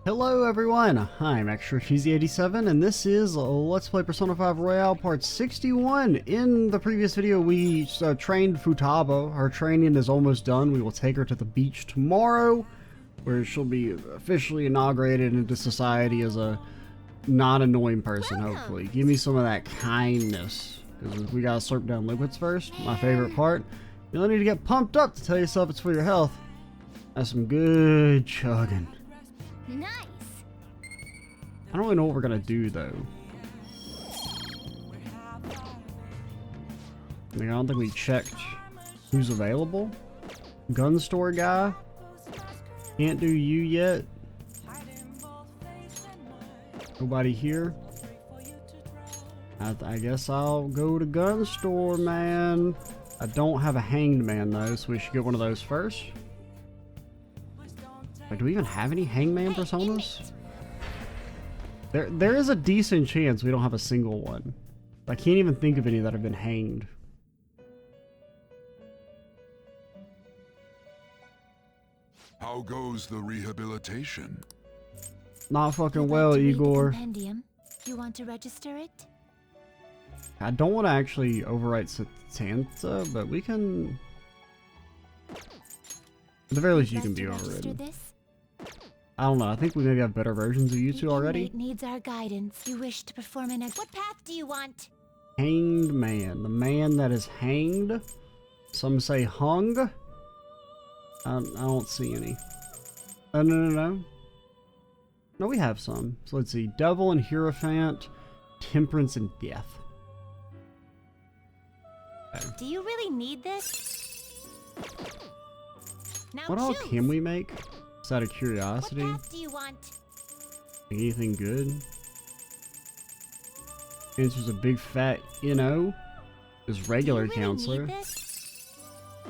Hello everyone, I'm Extra Cheesy 87 and this is Let's Play Persona 5 Royale Part 61. In the previous video we trained Futaba. Her training is almost done. We will take her to the beach tomorrow where she'll be officially inaugurated into society as a non-annoying person, hopefully. Give me some of that kindness, because we gotta slurp down liquids first, my favorite part. You don't need to get pumped up to tell yourself it's for your health. That's some good chugging. Nice. I don't really know what we're gonna do though. I don't think we checked who's available. Gun store guy. Can't do you yet. Nobody here. I guess I'll go to gun store, man. I don't have a hanged man though, so we should get one of those first. Like, do we even have any hangman personas? There is a decent chance we don't have a single one. I can't even think of any that have been hanged. How goes the rehabilitation? Not fucking well, Igor. You want to register it? I don't want to actually overwrite Satanta, but we can... At the very least, you can be overridden. I don't know. I think we maybe have better versions of you two already. It needs our guidance. You wish to perform an... What path do you want? Hanged man. The man that is hanged. Some say hung. I don't see any. Oh, no. No, we have some. So let's see. Devil and Hierophant. Temperance and Death. Okay. Do you really need this? Now What all can we make? Just out of curiosity. What path do you want? Anything good? Answer's a big fat NO. Is regular Do you really counselor. need this?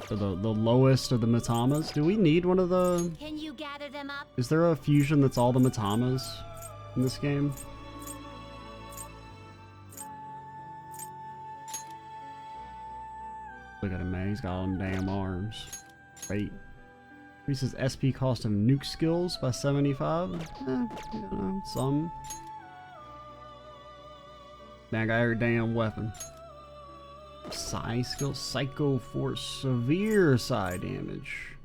So the lowest of the Matamas. Do we need one of the... Can you gather them up? Is there a fusion that's all the Matamas in this game? Look at him, man. He's got all them damn arms. Great. Increases SP cost of nuke skills by 75. You know, some. Man, I got every damn weapon. Psi skill, Psycho Force, severe psi damage.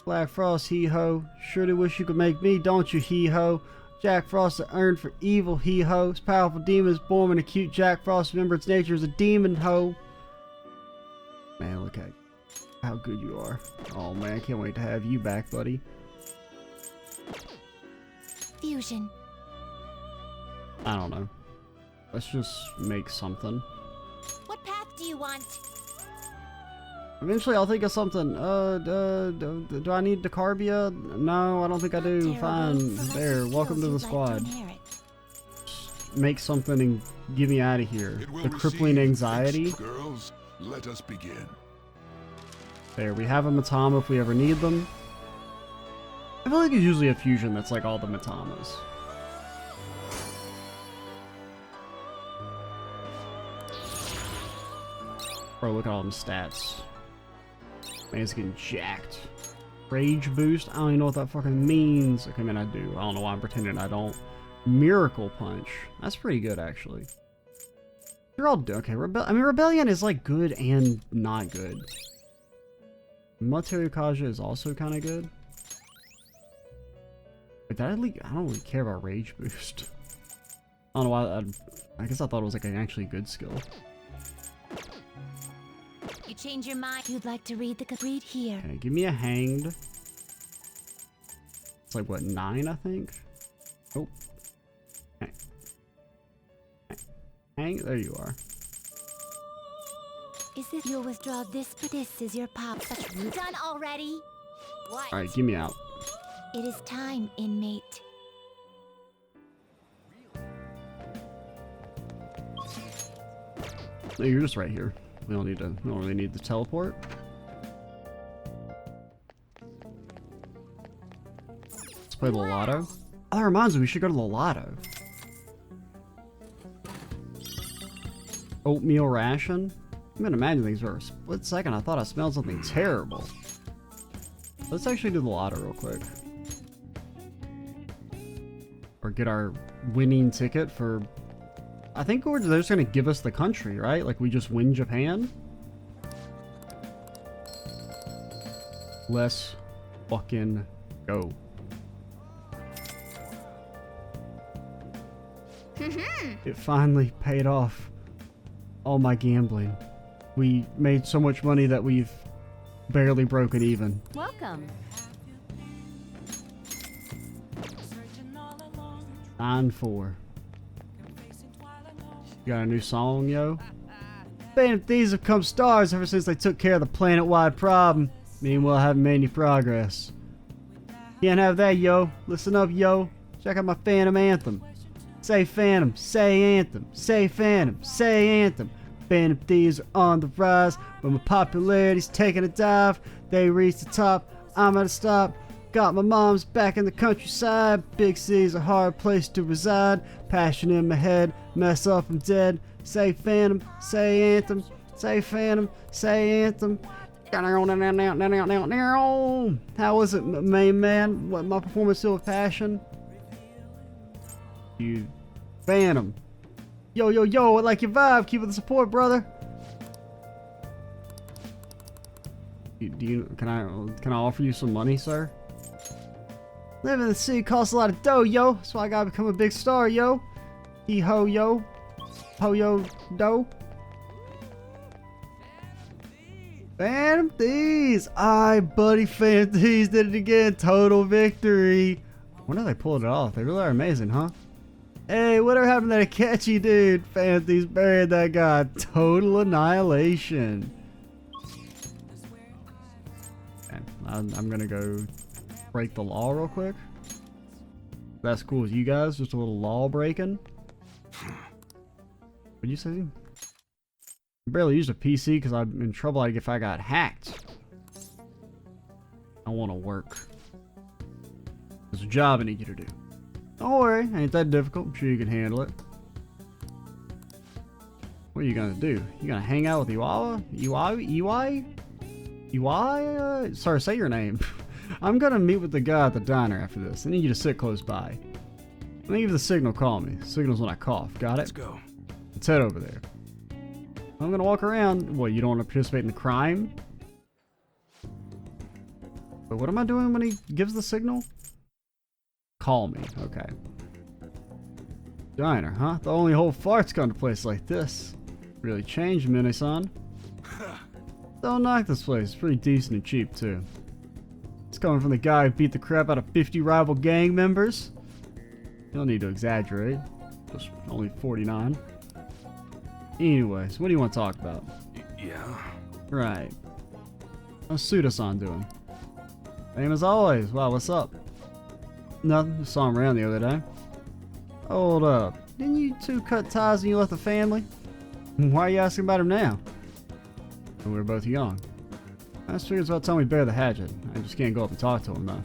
Black Frost, hee-ho. Surely wish you could make me, don't you, hee-ho? Jack Frost that earned for evil, hee-ho. This powerful demon is born when a cute Jack Frost remember its nature as a demon, ho. Man, look at how good you are. Oh man, I can't wait to have you back, buddy. Fusion. I don't know. Let's just make something. What path do you want? Eventually I'll think of something. Do I need Decarbia? No, I don't think I do. Fine. There, welcome to the squad. Just make something and get me out of here. The crippling anxiety. Girls, let us begin. There, we have a Matama if we ever need them. I feel like it's usually a fusion that's like all the Matamas. Bro, look at all them stats. Man, it's getting jacked. Rage boost? I don't even know what that fucking means. Okay, I mean, I do. I don't know why I'm pretending I don't. Miracle punch. That's pretty good, actually. You're all okay. Rebellion is like good and not good. Materu Kaja is also kind of good. But I don't really care about rage boost. I don't know why. I guess I thought it was like an actually good skill. You change your mind. You'd like to read read here. Okay, give me a hanged. It's like what, 9, I think. Oh. Okay. Hang. There you are. Is this you'll withdraw this? But this is your pop. Done already. What? All right, give me out. It is time, inmate. No, you're just right here. We don't really need the teleport. Let's play the lotto. Oh, that reminds me, we should go to the lotto. Oatmeal ration. I'm gonna imagine things for a split second. I thought I smelled something terrible. Let's actually do the lotto real quick. Or get our winning ticket for... I think they're just going to give us the country, right? Like we just win Japan? Let's fucking go. It finally paid off all my gambling. We made so much money that we've barely broken even. Welcome. 9-4. You got a new song, yo? Band of Thieves have come stars ever since they took care of the planet-wide problem. Meanwhile, haven't made any progress. Can't have that, yo. Listen up, yo. Check out my Phantom Anthem. Say Phantom, say Anthem, say Phantom, say Anthem. Band of Thieves are on the rise. When my popularity's taking a dive, they reach the top. I'm at a stop. Got my mom's back in the countryside. Big city's a hard place to reside. Passion in my head, mess up, I'm dead. Say Phantom, say Anthem, say Phantom, say Anthem. How was it, main man? What, my performance filled with passion? You Phantom. Yo, yo, yo, I like your vibe. Keep it the support, brother. Can I offer you some money, sir? Living in the city costs a lot of dough, yo. That's why I gotta become a big star, yo. Hee ho, yo. Ho, yo, dough. Phantom Thieves! Aye, buddy, Phantom Thieves did it again. Total victory. I wonder if they pulled it off. They really are amazing, huh? Hey, whatever happened to that catchy dude? Phantom Thieves buried that guy. Total annihilation. Okay, I'm gonna go break the law real quick. That's cool with you guys. Just a little law breaking. What'd you say? I barely used a PC because I'm in trouble like if I got hacked. I want to work. There's a job I need you to do. Don't worry, ain't that difficult. I'm sure you can handle it. What are you gonna do? You gonna hang out with Iwawa? Iwai? Sorry, say your name. I'm gonna meet with the guy at the diner after this. I need you to sit close by. When I give the signal, call me. Signal's when I cough. Got it? Let's go. Let's head over there. I'm gonna walk around. What, you don't want to participate in the crime? But what am I doing when he gives the signal? Call me. Okay. Diner, huh? The only whole fart's gone to a place like this. Really changed, Mini-san. Don't knock this place. It's pretty decent and cheap, too. It's coming from the guy who beat the crap out of 50 rival gang members. You don't need to exaggerate. Just only 49. Anyways, what do you want to talk about? Yeah. Right. How's Suda-san doing? Same as always. Wow, what's up? Nothing. Just saw him around the other day. Hold up. Didn't you two cut ties when you left the family? Why are you asking about him now? We were both young. I just figured it's about time we bear the hatchet. I just can't go up and talk to him, though.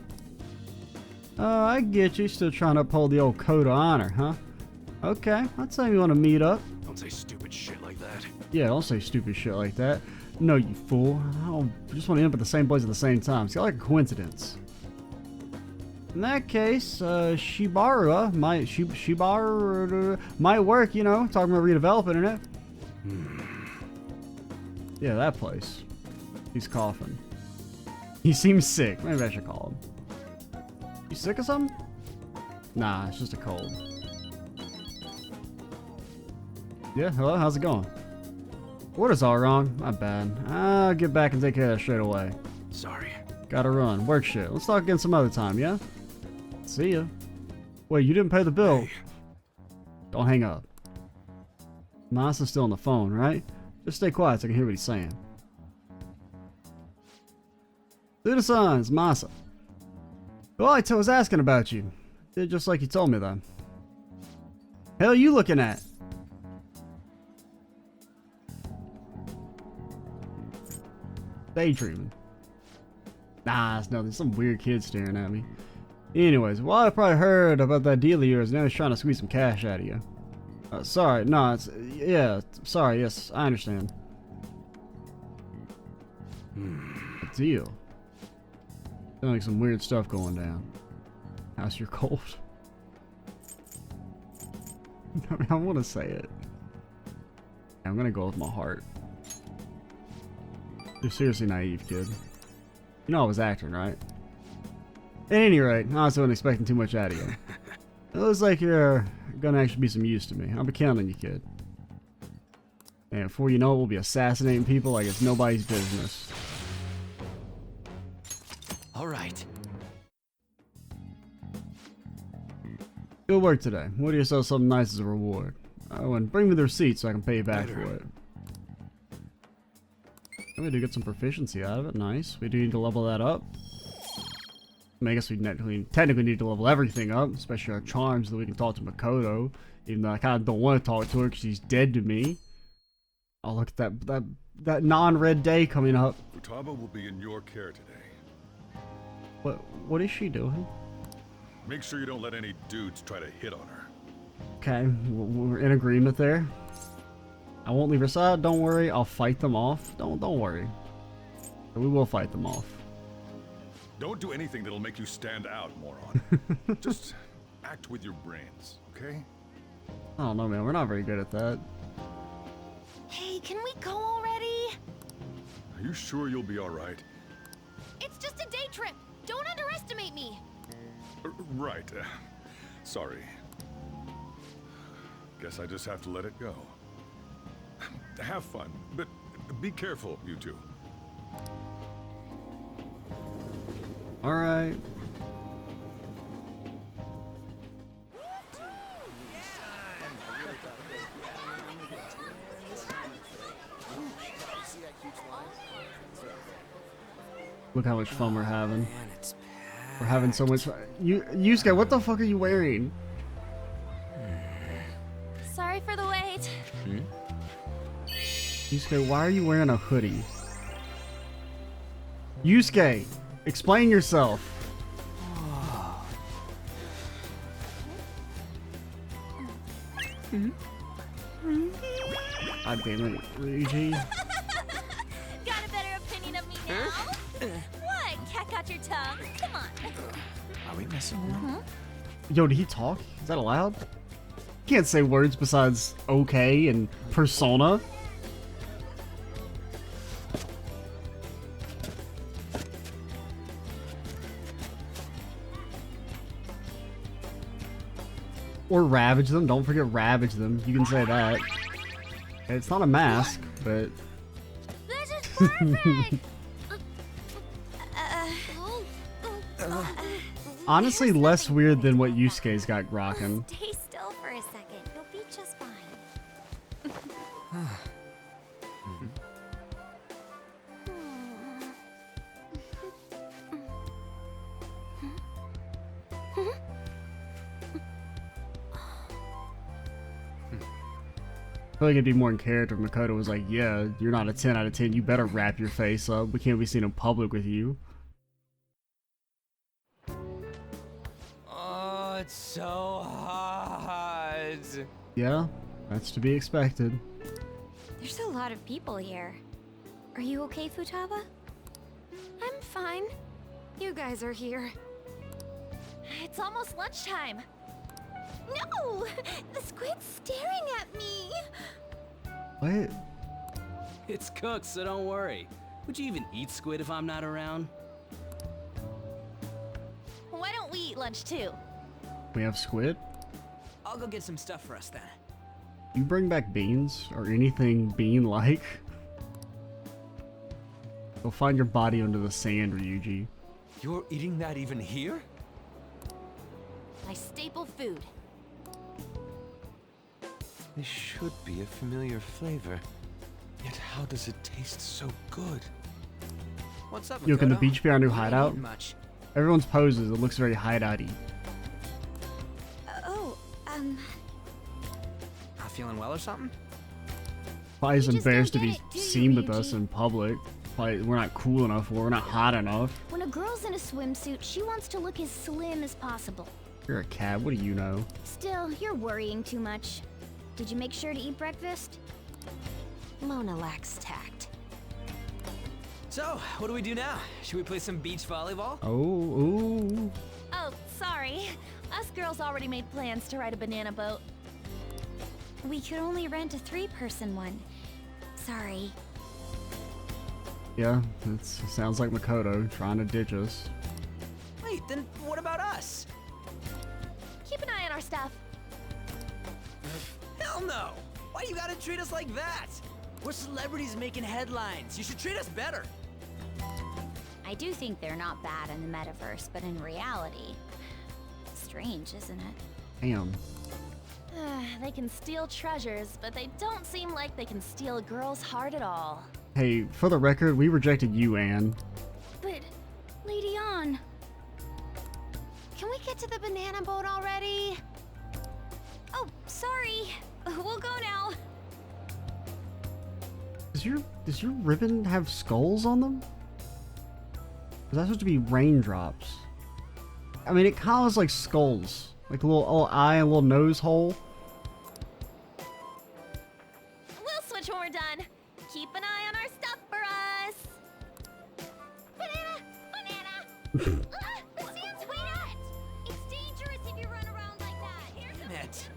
Oh, I get you. Still trying to uphold the old code of honor, huh? Okay, I'll tell you want to meet up. Don't say stupid shit like that. Yeah, don't say stupid shit like that. No, you fool. I just want to end up at the same place at the same time. It's like a coincidence. In that case, Shibaru might work, you know, talking about redeveloping it. Yeah, that place. He's coughing. He seems sick. Maybe I should call him. You sick or something? Nah, it's just a cold. Yeah, hello, how's it going? Order's all wrong. My bad. I'll get back and take care of that straight away. Sorry. Gotta run. Work shit. Let's talk again some other time, yeah? See ya. Wait, you didn't pay the bill. Hey. Don't hang up. Masa's still on the phone, right? Just stay quiet so I can hear what he's saying. Suda-san, it's Masa. Well, I was asking about you. Did just like you told me, though. Hell you looking at? Daydreaming. Nah, it's nothing. Some weird kid staring at me. Anyways, well, I probably heard about that deal of yours. Now he's trying to squeeze some cash out of you. Sorry, no, it's... Yeah, sorry, yes, I understand. A deal. Feeling like some weird stuff going down. How's your cold? I mean, I want to say it. I'm gonna go with my heart. You're seriously naive, kid. You know I was acting, right? At any rate, I also wasn't expecting too much out of you. It looks like you're gonna actually be some use to me. I'll be counting on you, kid. And before you know it, we'll be assassinating people like it's nobody's business. All right. Good work today. What do you sell something nice as a reward? Oh, and bring me the receipt so I can pay you back for it. We do get some proficiency out of it. Nice. We do need to level that up. I mean, I guess we technically need to level everything up, especially our charms, so that we can talk to Makoto. Even though I kind of don't want to talk to her because she's dead to me. Oh, look at that non-red day coming up. Futaba will be in your care today. What is she doing? Make sure you don't let any dudes try to hit on her. Okay, we're in agreement there. I won't leave her side. Don't worry, I'll fight them off. Don't worry. We will fight them off. Don't do anything that'll make you stand out, moron. Just act with your brains, okay? I don't know, man. We're not very good at that. Hey, can we go already? Are you sure you'll be all right? It's just a day trip. Don't underestimate me. Right. Sorry. Guess I just have to let it go. Have fun, but be careful, you two. All right. Look how much fun we're having. We're having so much fun. Yusuke, what the fuck are you wearing? Sorry for the wait. Yusuke, why are you wearing a hoodie? Yusuke, explain yourself. God damn it, Ryuji. Got a better opinion of me now? What? Cat got your tongue? Come on. Are we messing around? Yo, did he talk? Is that allowed? Can't say words besides okay and persona. Or ravage them. Don't forget ravage them. You can say that. It's not a mask, but... This is perfect! honestly, less weird than what Yusuke's got grokking. Stay still for a second. You'll be just fine. I feel like it'd be more in character if Makoto was like, yeah, you're not a 10 out of 10, you better wrap your face up. We can't be seen in public with you. Oh, it's so hot. Yeah, that's to be expected. There's a lot of people here. Are you okay, Futaba? I'm fine. You guys are here. It's almost lunchtime. No! The squid's staring at me! What? It's cooked, so don't worry. Would you even eat squid if I'm not around? Why don't we eat lunch too? We have squid? I'll go get some stuff for us then. You bring back beans or anything bean-like? Go find your body under the sand, Ryuji. You're eating that even here? My staple food. This should be a familiar flavor. Yet how does it taste so good? What's up, Yo, can the Makoto? beach be our new You ain't hideout? eating much. Everyone's poses, it looks very hideouty. Not feeling well or something? Probably is You just embarrassed to don't be get it, do you, seen with Ryuji? us in public. Probably we're not cool enough, or we're not hot enough. When a girl's in a swimsuit, she wants to look as slim as possible. You're a cab, what do you know? Still, you're worrying too much. Did you make sure to eat breakfast? Mona lacks tact. So, what do we do now? Should we play some beach volleyball? Oh, ooh. Oh, sorry. Us girls already made plans to ride a banana boat. We could only rent a 3-person one. Sorry. Yeah, it sounds like Makoto trying to ditch us. Wait, then what about us? Keep an eye on our stuff. Hell no! Why you gotta treat us like that? We're celebrities making headlines. You should treat us better. I do think they're not bad in the metaverse, but in reality... Strange, isn't it? Damn. They can steal treasures, but they don't seem like they can steal a girl's heart at all. Hey, for the record, we rejected you, Anne. But, Lady Ann... Can we get to the banana boat already? Oh, sorry. We'll go now. Does your ribbon have skulls on them? Is that supposed to be raindrops? I mean, it kind of looks like skulls. Like a little eye and a little nose hole. We'll switch when we're done. Keep an eye on our stuff for us. Banana! Banana! The sand's wet! It's dangerous if you run around like that. Here's Damn it.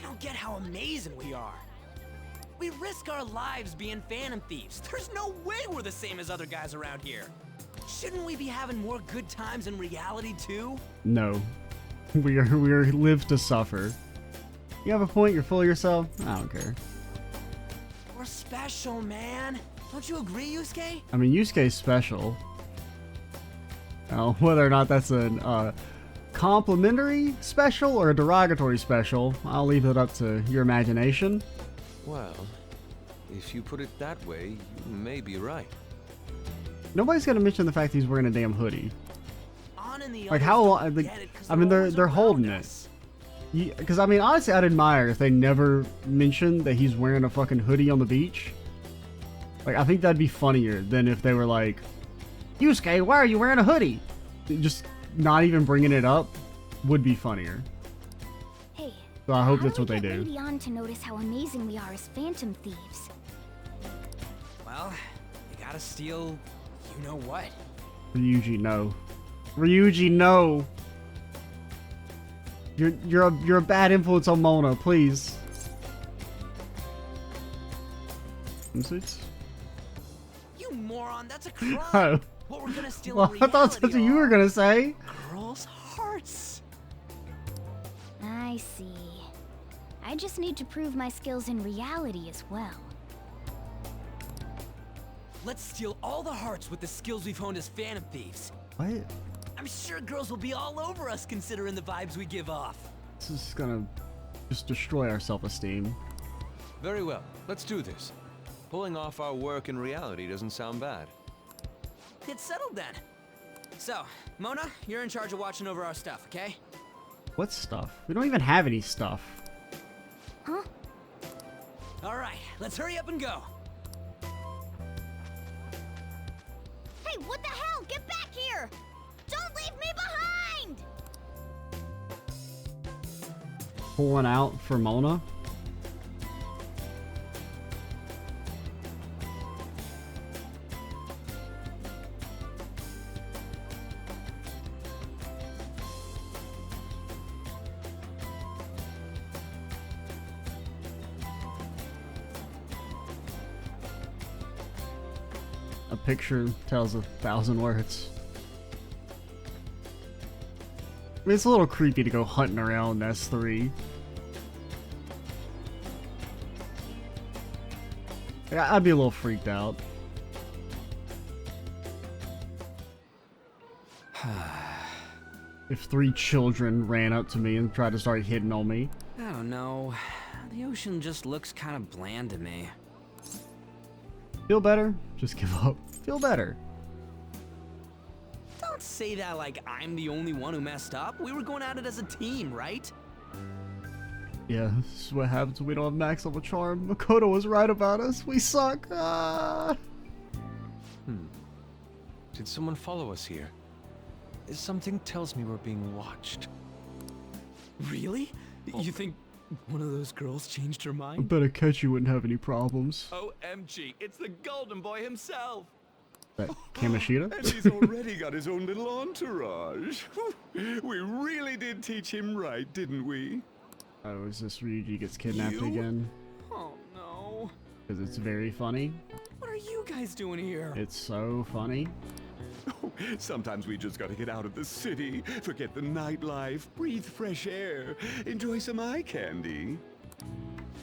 You don't get how amazing we are. We risk our lives being phantom thieves. There's no way we're the same as other guys around here. Shouldn't we be having more good times in reality too? No. We are live to suffer. You have a point, you're full of yourself? I don't care. We're special, man. Don't you agree, Yusuke? I mean, Yusuke's special. Now, whether or not that's a complimentary special or a derogatory special, I'll leave it up to your imagination. Well, if you put it that way, you may be right. Nobody's gonna mention the fact he's wearing a damn hoodie. On in the Like others how don't long? get it 'cause I mean, always they're around holding it. us. Because I mean, honestly, I'd admire if they never mentioned that he's wearing a fucking hoodie on the beach. Like, I think that'd be funnier than if they were like, "Yusuke, why are you wearing a hoodie?" Just not even bringing it up would be funnier. Hey, So I hope how that's do what we they get do. Lady Ann to notice how amazing we are as phantom thieves? Well, you gotta steal, you know what? Ryuji, no. Ryuji, no. You're a bad influence on Mona, please. Swimsuits? You moron, that's a crime. Oh. What we're gonna steal Well, in I thought reality that's what you were are gonna say. girls' hearts. I see. I just need to prove my skills in reality as well. Let's steal all the hearts with the skills we've honed as phantom thieves. What? I'm sure girls will be all over us considering the vibes we give off. This is gonna just destroy our self-esteem. Very well, let's do this. Pulling off our work in reality doesn't sound bad. It's settled then. So, Mona, you're in charge of watching over our stuff, okay? What stuff? We don't even have any stuff. Huh? All right, let's hurry up and go. Hey, what the hell? Get back here! Don't leave me behind! Pulling out for Mona. A picture tells 1,000 words. I mean, it's a little creepy to go hunting around S3. Yeah, I'd be a little freaked out. If 3 children ran up to me and tried to start hitting on me. I don't know. The ocean just looks kind of bland to me. Feel better? Just give up. Feel better. Don't say that like I'm the only one who messed up. We were going at it as a team, right? Yeah, this is what happens when we don't have max level charm. Makoto was right about us. We suck. Ah. Did someone follow us here? Something tells me we're being watched. Really? You think one of those girls changed her I mind? bet Akechi wouldn't have any problems. OMG, it's the Golden Boy himself! That Kamishita? And he's already got his own little entourage. We really did teach him right, didn't we? Oh, is this Ryuji gets kidnapped You? again? Oh no. Because it's very funny. What are you guys doing here? It's so funny. Oh, sometimes we just gotta get out of the city, forget the nightlife, breathe fresh air, enjoy some eye candy.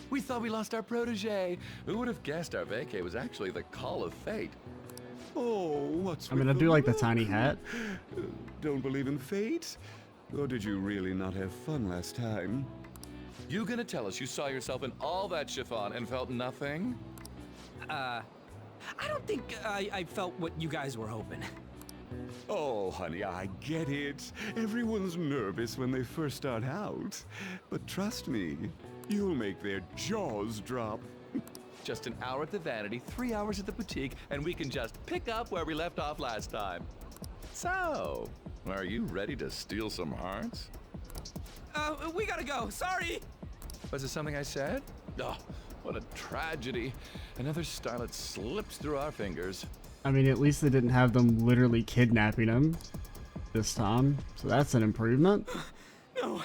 We thought we lost our protege. Who would have guessed our vacay was actually the call of fate? Oh, what's I mean, I with do like the look? tiny hat. Don't believe in fate? Or did you really not have fun last time? You gonna tell us you saw yourself in all that chiffon and felt nothing? I don't think I felt what you guys were hoping. Oh, honey, I get it. Everyone's nervous when they first start out. But trust me, you'll make their jaws drop. Just an hour at the Vanity, 3 hours at the boutique, and we can just pick up where we left off last time. So, are you ready to steal some hearts? We gotta go. Sorry. Was it something I said? Oh, what a tragedy. Another starlet slips through our fingers. I mean, at least they didn't have them literally kidnapping him this time. So that's an improvement. No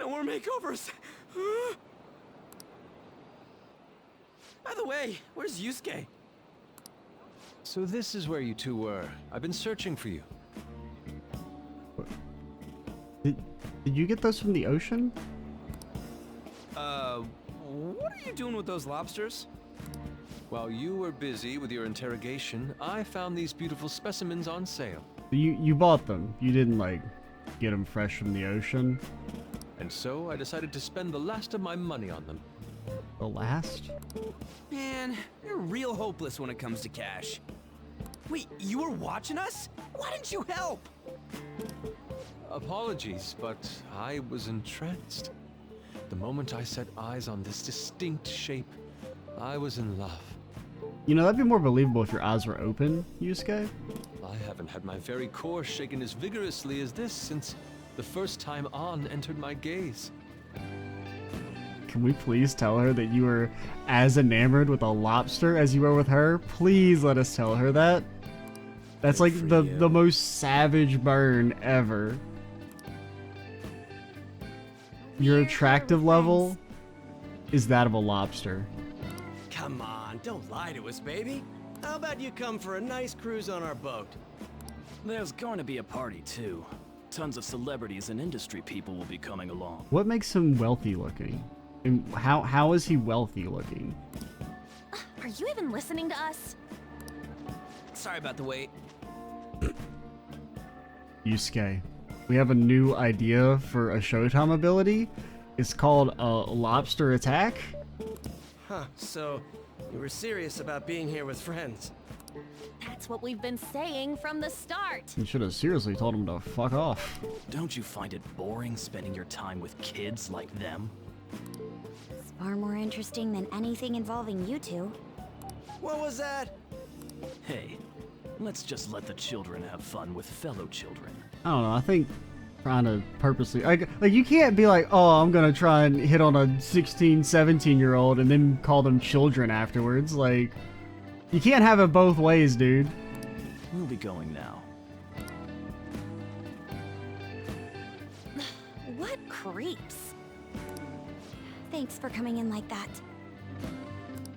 more makeovers. By the way, where's Yusuke? So this is where you two were. I've been searching for you. Did you get those from the ocean? What are you doing with those lobsters? While you were busy with your interrogation, I found these beautiful specimens on sale. You bought them. You didn't, like, get them fresh from the ocean. And so I decided to spend the last of my money on them. The last? Man, you're real hopeless when it comes to cash. Wait, you were watching us? Why didn't you help? Apologies, but I was entranced. The moment I set eyes on this distinct shape, I was in love. You know, that'd be more believable if your eyes were open, Yusuke. I haven't had my very core shaken as vigorously as this since the first time An entered my gaze. Can we please tell her that you were as enamored with a lobster as you were with her? Please let us tell her that. That's like the most savage burn ever. Your attractive level is that of a lobster. Come on, don't lie to us, baby. How about you come for a nice cruise on our boat? There's going to be a party, too. Tons of celebrities and industry people will be coming along. What makes him wealthy looking? And how is he wealthy looking? Are you even listening to us? Sorry about the wait. Yusuke, we have a new idea for a Showtime ability. It's called a lobster attack. Huh, so you were serious about being here with friends. That's what we've been saying from the start. You should have seriously told him to fuck off. Don't you find it boring spending your time with kids like them? It's far more interesting than anything involving you two. What was that? Hey, let's just let the children have fun with fellow children. I don't know, I think trying to purposely... Like you can't be like, oh, I'm gonna try and hit on a 16, 17-year-old and then call them children afterwards. Like, you can't have it both ways, dude. We'll be going now. What creeps. Thanks for coming in like that.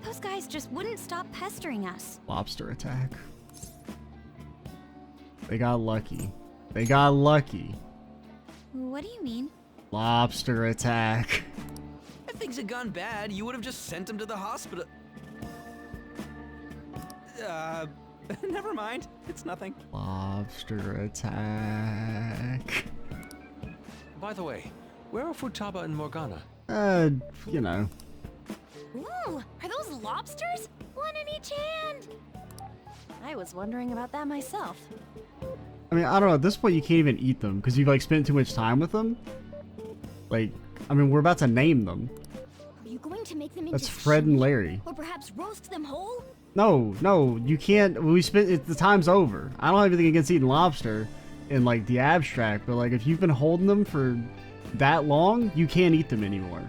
Those guys just wouldn't stop pestering us. Lobster attack. They got lucky. They got lucky. What do you mean? Lobster attack. If things had gone bad, you would have just sent him to the hospital. Never mind. It's nothing. Lobster attack. By the way, where are Futaba and Morgana? You know. Ooh, are those lobsters? One in each hand. I was wondering about that myself. I mean, I don't know. At this point, you can't even eat them because you've like spent too much time with them. Like, I mean, we're about to name them. Are you going to make them into That's Fred and sushi? Larry. Or perhaps roast them whole? No, you can't. We spent it. The time's over. I don't have anything against eating lobster in like the abstract, but like if you've been holding them for that long, you can't eat them anymore.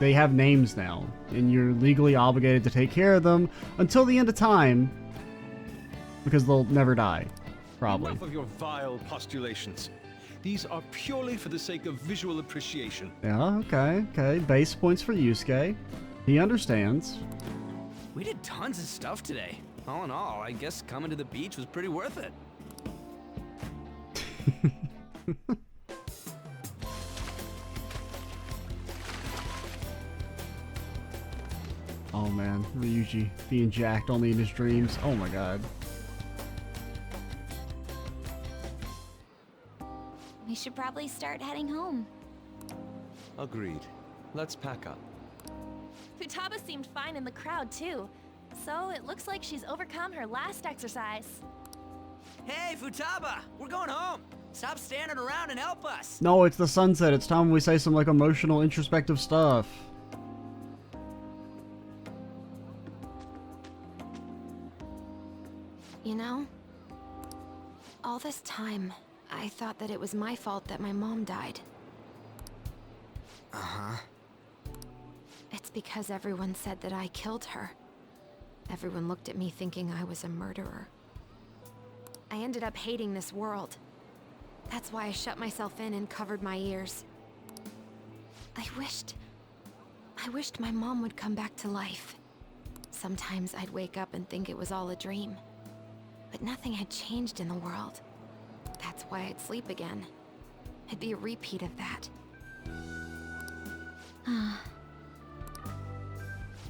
They have names now, and you're legally obligated to take care of them until the end of time. Because they'll never die. Probably. Enough of your vile postulations. These are purely for the sake of visual appreciation. Yeah, okay. Base points for Yusuke. He understands. We did tons of stuff today. All in all, I guess coming to the beach was pretty worth it. Oh man, Ryuji being jacked only in his dreams. Oh my god. We should probably start heading home. Agreed. Let's pack up. Futaba seemed fine in the crowd, too. So it looks like she's overcome her last exercise. Hey, Futaba! We're going home! Stop standing around and help us! No, it's the sunset. It's time we say some like emotional, introspective stuff. You know, all this time, I thought that it was my fault that my mom died. Uh-huh. It's because everyone said that I killed her. Everyone looked at me thinking I was a murderer. I ended up hating this world. That's why I shut myself in and covered my ears. I wished my mom would come back to life. Sometimes I'd wake up and think it was all a dream. But nothing had changed in the world. That's why I'd sleep again. It'd be a repeat of that.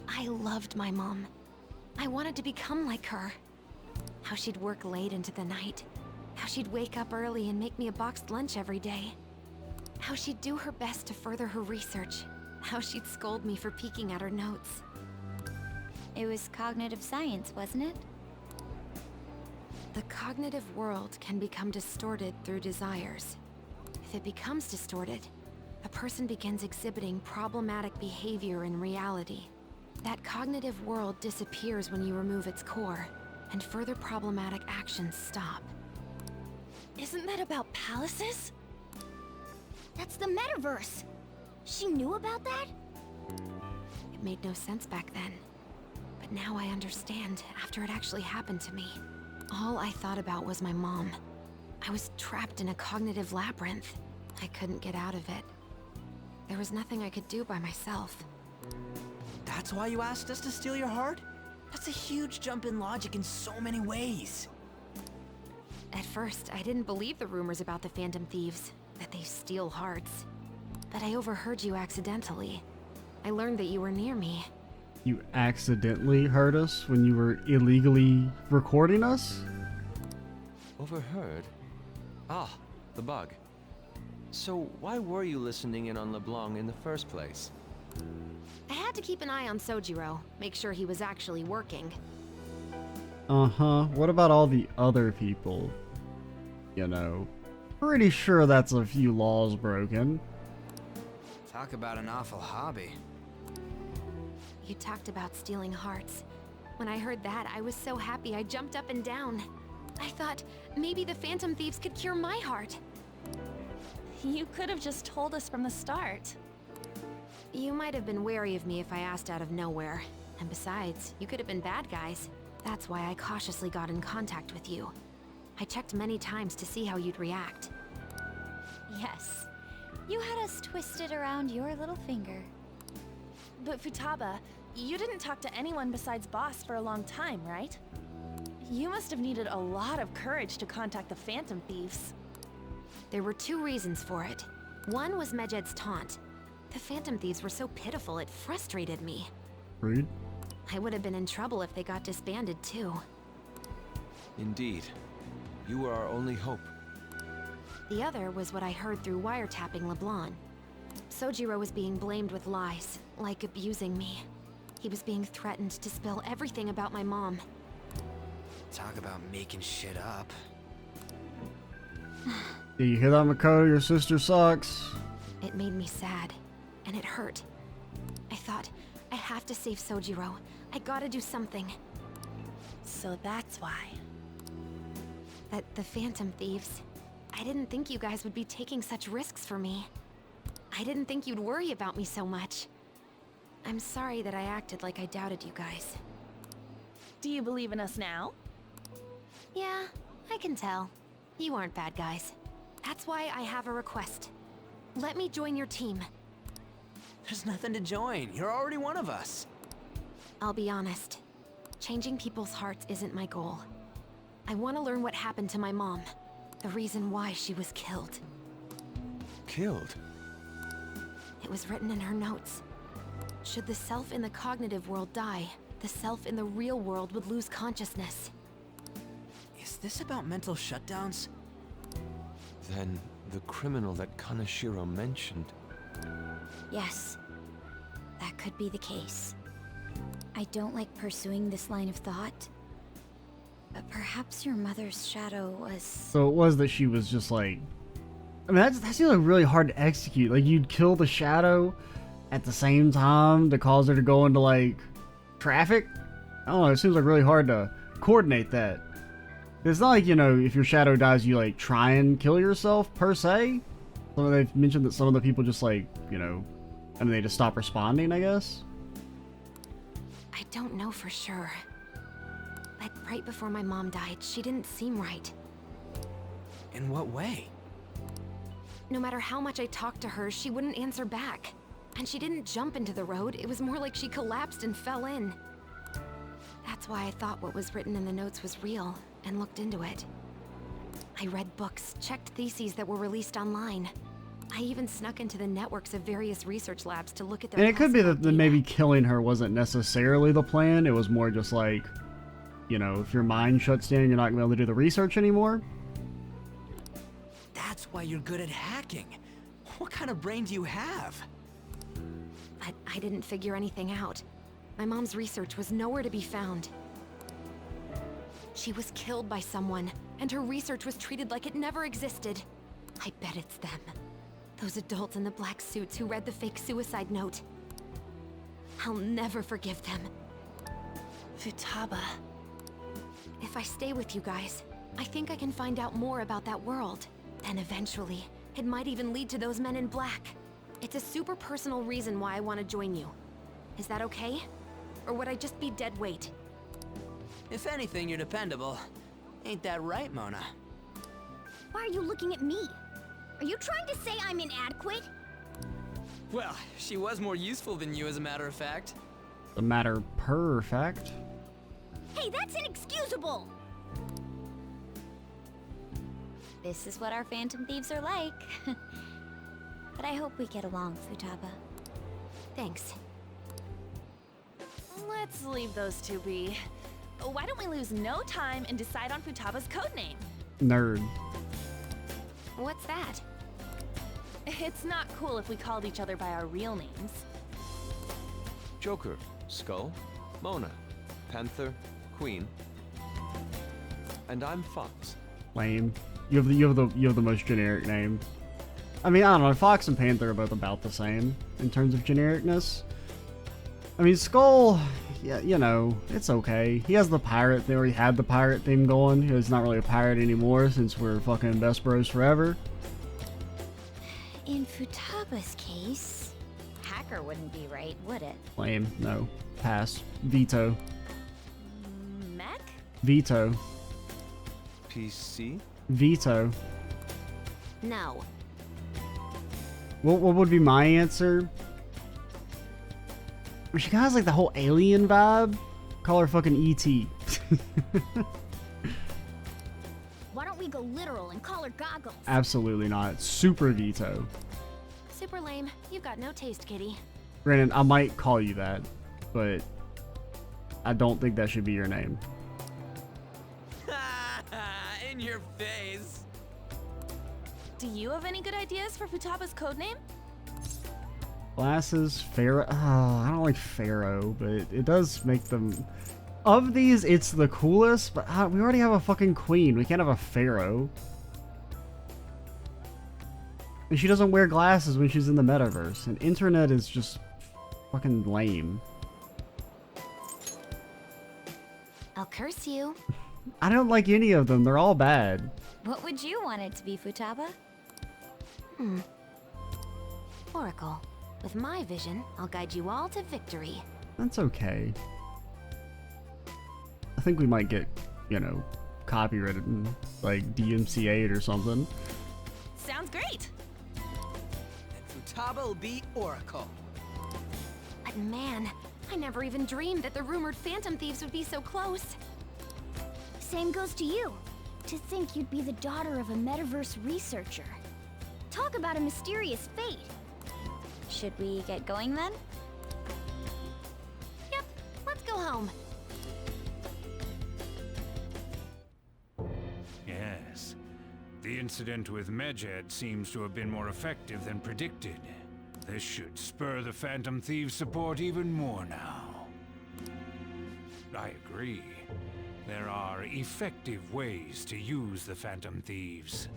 I loved my mom. I wanted to become like her. How she'd work late into the night. How she'd wake up early and make me a boxed lunch every day. How she'd do her best to further her research. How she'd scold me for peeking at her notes. It was cognitive science, wasn't it? The cognitive world can become distorted through desires. If it becomes distorted, a person begins exhibiting problematic behavior in reality. That cognitive world disappears when you remove its core, and further problematic actions stop. Isn't that about palaces? That's the metaverse! She knew about that? It made no sense back then. But now I understand after it actually happened to me. All I thought about was my mom. I was trapped in a cognitive labyrinth. I couldn't get out of it. There was nothing I could do by myself. That's why you asked us to steal your heart? That's a huge jump in logic in so many ways. At first, I didn't believe the rumors about the Phantom Thieves, that they steal hearts. But I overheard you accidentally. I learned that you were near me. You accidentally heard us when you were illegally recording us? Overheard? Ah, the bug. So why were you listening in on LeBlanc in the first place? I had to keep an eye on Sojiro, make sure he was actually working. Uh-huh. What about all the other people? You know, pretty sure that's a few laws broken. Talk about an awful hobby. You talked about stealing hearts. When I heard that, I was so happy I jumped up and down. I thought maybe the Phantom Thieves could cure my heart. You could have just told us from the start. You might have been wary of me if I asked out of nowhere. And besides, you could have been bad guys. That's why I cautiously got in contact with you. I checked many times to see how you'd react. Yes. You had us twisted around your little finger. But Futaba, you didn't talk to anyone besides Boss for a long time, right? You must have needed a lot of courage to contact the Phantom Thieves. There were two reasons for it. One was Medjed's taunt. The Phantom Thieves were so pitiful it frustrated me. Rude. I would have been in trouble if they got disbanded too. Indeed. You were our only hope. The other was what I heard through wiretapping LeBlanc. Sojiro was being blamed with lies, like abusing me. He was being threatened to spill everything about my mom. Talk about making shit up. Do you hear that, Makoto? Your sister sucks. It made me sad, and it hurt. I thought, I have to save Sojiro. I gotta do something. So that's why. That the Phantom Thieves. I didn't think you guys would be taking such risks for me. I didn't think you'd worry about me so much. I'm sorry that I acted like I doubted you guys. Do you believe in us now? Yeah, I can tell. You aren't bad guys. That's why I have a request. Let me join your team. There's nothing to join. You're already one of us. I'll be honest. Changing people's hearts isn't my goal. I want to learn what happened to my mom. The reason why she was killed. Killed? It was written in her notes. Should the self in the cognitive world die, the self in the real world would lose consciousness. Is this about mental shutdowns? Then the criminal that Kaneshiro mentioned. Yes, that could be the case. I don't like pursuing this line of thought, but perhaps your mother's shadow was... So it was that she was just like... I mean, that seems like really hard to execute. Like, you'd kill the shadow at the same time to cause her to go into, like, traffic? I don't know, it seems like really hard to coordinate that. It's not like, you know, if your shadow dies, you, like, try and kill yourself, per se. They've mentioned that some of the people just, like, you know, I mean, they just stop responding, I guess. I don't know for sure. But right before my mom died, she didn't seem right. In what way? No matter how much I talked to her, she wouldn't answer back. And she didn't jump into the road, it was more like she collapsed and fell in. That's why I thought what was written in the notes was real, and looked into it. I read books, checked theses that were released online. I even snuck into the networks of various research labs to look at their... And it could be possible that data. maybe killing her wasn't necessarily the plan. It was more just like, you know, if your mind shuts down, you're not going to be able to do the research anymore. That's why you're good at hacking. What kind of brain do you have? But I didn't figure anything out. My mom's research was nowhere to be found. She was killed by someone, and her research was treated like it never existed. I bet it's them. Those adults in the black suits who read the fake suicide note. I'll never forgive them. Futaba. If I stay with you guys, I think I can find out more about that world. Then eventually, it might even lead to those men in black. It's a super personal reason why I want to join you. Is that okay? Or would I just be dead weight? If anything, you're dependable. Ain't that right, Mona? Why are you looking at me? Are you trying to say I'm inadequate? Well, she was more useful than you, as a matter of fact. A matter per fact. Hey, that's inexcusable! This is what our Phantom Thieves are like. But I hope we get along, Futaba. Thanks. Let's leave those two be. Why don't we lose no time and decide on Futaba's codename? Nerd. What's that? It's not cool if we called each other by our real names. Joker, Skull, Mona, Panther, Queen, and I'm Fox. Lame. You have the most generic name. I mean, I don't know. Fox and Panther are both about the same in terms of genericness. I mean, Skull, yeah, you know, it's okay. He has the pirate. They already had the pirate theme going. He's not really a pirate anymore since we're fucking best bros forever. In Futaba's case, hacker wouldn't be right, would it? Lame. No. Pass. Veto. Mech? Veto. PC? Veto. No. What would be my answer? She kind of has like the whole alien vibe. Call her fucking E.T. Why don't we go literal and call her Goggles? Absolutely not. Super veto. Super lame. You've got no taste, kitty. Granted, I might call you that, but I don't think that should be your name. In your face. Do you have any good ideas for Futaba's codename? Glasses, Pharaoh. Oh, I don't like Pharaoh, but it does make them... Of these, it's the coolest, but we already have a fucking queen. We can't have a Pharaoh. And she doesn't wear glasses when she's in the metaverse. And internet is just fucking lame. I'll curse you. I don't like any of them. They're all bad. What would you want it to be, Futaba? Oracle. With my vision, I'll guide you all to victory. That's okay. I think we might get, you know, copyrighted and like DMCA'd or something. Sounds great. Futaba will be Oracle. But man, I never even dreamed that the rumored Phantom Thieves would be so close. Same goes to you. To think you'd be the daughter of a metaverse researcher. Talk about a mysterious fate. Should we get going then? Yep, let's go home. Yes. The incident with Medjed seems to have been more effective than predicted. This should spur the Phantom Thieves' support even more now. I agree. There are effective ways to use the Phantom Thieves.